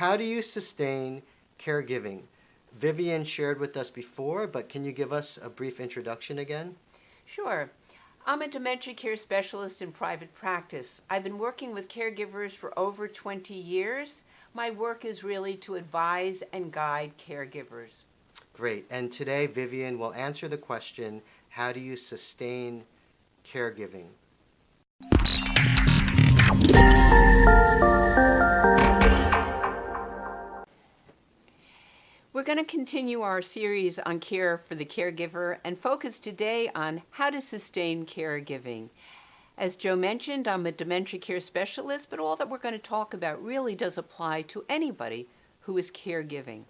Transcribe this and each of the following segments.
How do you sustain caregiving? Vivian shared with us before, but can you give us a brief introduction again? Sure. I'm a dementia care specialist in private practice. I've been working with caregivers for over 20 years. My work is really to advise and guide caregivers. Great. And today, Vivian will answer the question, how do you sustain caregiving? We're going to continue our series on care for the caregiver and focus today on how to sustain caregiving. As Joe mentioned, I'm a dementia care specialist, but all that we're going to talk about really does apply to anybody who is caregiving.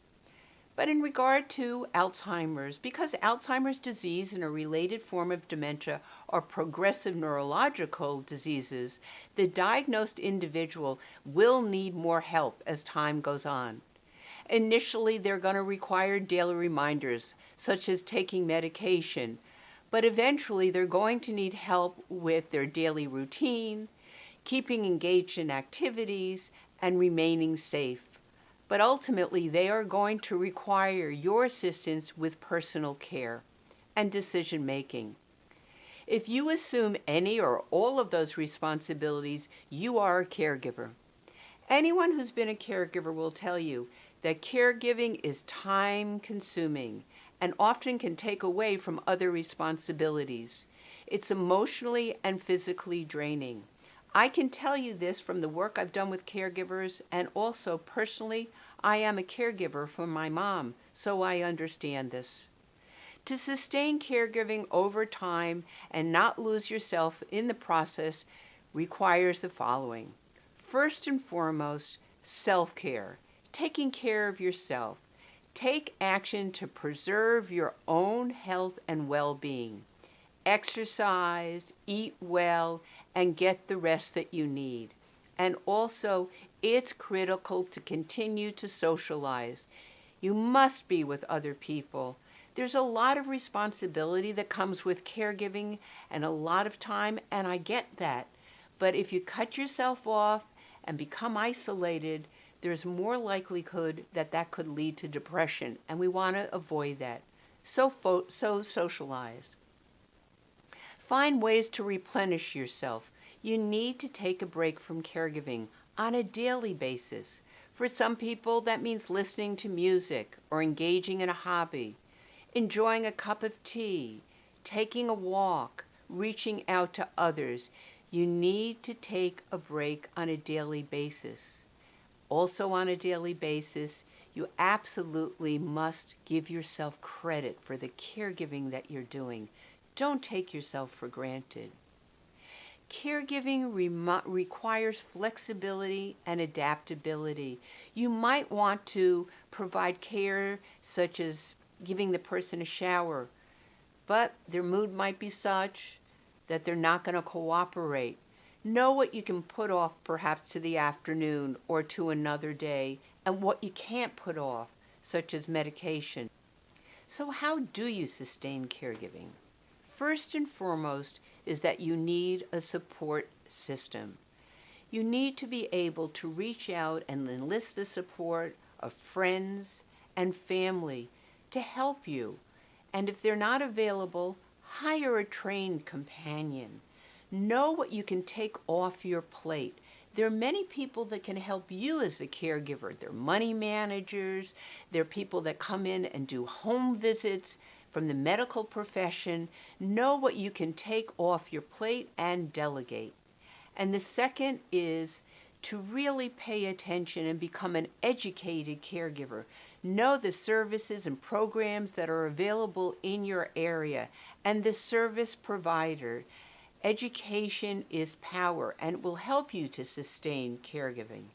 But in regard to Alzheimer's, because Alzheimer's disease and a related form of dementia are progressive neurological diseases, the diagnosed individual will need more help as time goes on. Initially, they're going to require daily reminders, such as taking medication, but eventually they're going to need help with their daily routine, keeping engaged in activities, and remaining safe. But ultimately, they are going to require your assistance with personal care and decision making. If you assume any or all of those responsibilities, you are a caregiver. Anyone who's been a caregiver will tell you that caregiving is time-consuming and often can take away from other responsibilities. It's emotionally and physically draining. I can tell you this from the work I've done with caregivers, and also personally, I am a caregiver for my mom, so I understand this. To sustain caregiving over time and not lose yourself in the process requires the following. First and foremost, self-care. Taking care of yourself. Take action to preserve your own health and well-being. Exercise, eat well, and get the rest that you need. And also, it's critical to continue to socialize. You must be with other people. There's a lot of responsibility that comes with caregiving and a lot of time, and I get that. But if you cut yourself off and become isolated, there's more likelihood that that could lead to depression, and we want to avoid that. So socialize. Find ways to replenish yourself. You need to take a break from caregiving on a daily basis. For some people, that means listening to music or engaging in a hobby, enjoying a cup of tea, taking a walk, reaching out to others. You need to take a break on a daily basis. Also on a daily basis, you absolutely must give yourself credit for the caregiving that you're doing. Don't take yourself for granted. Caregiving requires flexibility and adaptability. You might want to provide care such as giving the person a shower, but their mood might be such that they're not going to cooperate. Know what you can put off perhaps to the afternoon or to another day, and what you can't put off, such as medication. So how do you sustain caregiving? First and foremost is that you need a support system. You need to be able to reach out and enlist the support of friends and family to help you. And if they're not available, hire a trained companion. Know what you can take off your plate. There are many people that can help you as a caregiver. They're money managers. They're people that come in and do home visits from the medical profession. Know what you can take off your plate and delegate. And the second is to really pay attention and become an educated caregiver. Know the services and programs that are available in your area and the service provider. Education is power, and it will help you to sustain caregiving.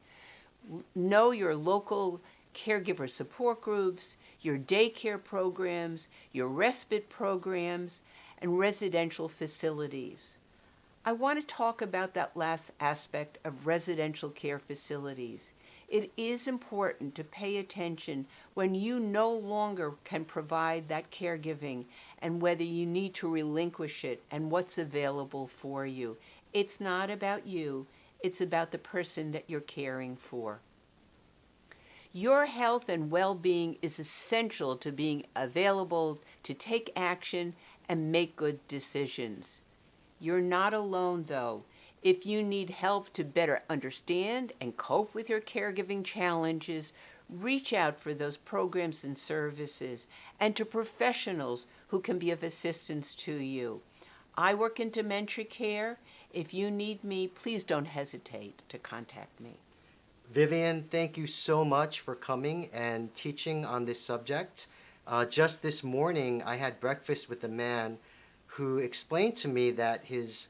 Know your local caregiver support groups, your daycare programs, your respite programs, and residential facilities. I want to talk about that last aspect of residential care facilities. It is important to pay attention when you no longer can provide that caregiving and whether you need to relinquish it and what's available for you. It's not about you, it's about the person that you're caring for. Your health and well-being is essential to being available to take action and make good decisions. You're not alone, though. If you need help to better understand and cope with your caregiving challenges, reach out for those programs and services and to professionals who can be of assistance to you. I work in dementia care. If you need me, please don't hesitate to contact me. Vivian, thank you so much for coming and teaching on this subject. Just this morning, I had breakfast with a man who explained to me that his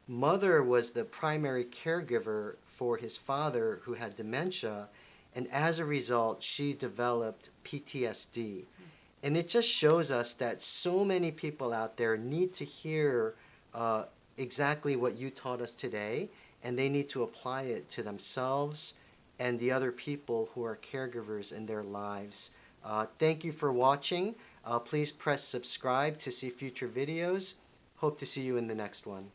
mother was the primary caregiver for his father who had dementia, and as a result, she developed PTSD. And it just shows us that so many people out there need to hear exactly what you taught us today, and they need to apply it to themselves and the other people who are caregivers in their lives. Thank you for watching. Please press subscribe to see future videos. Hope to see you in the next one.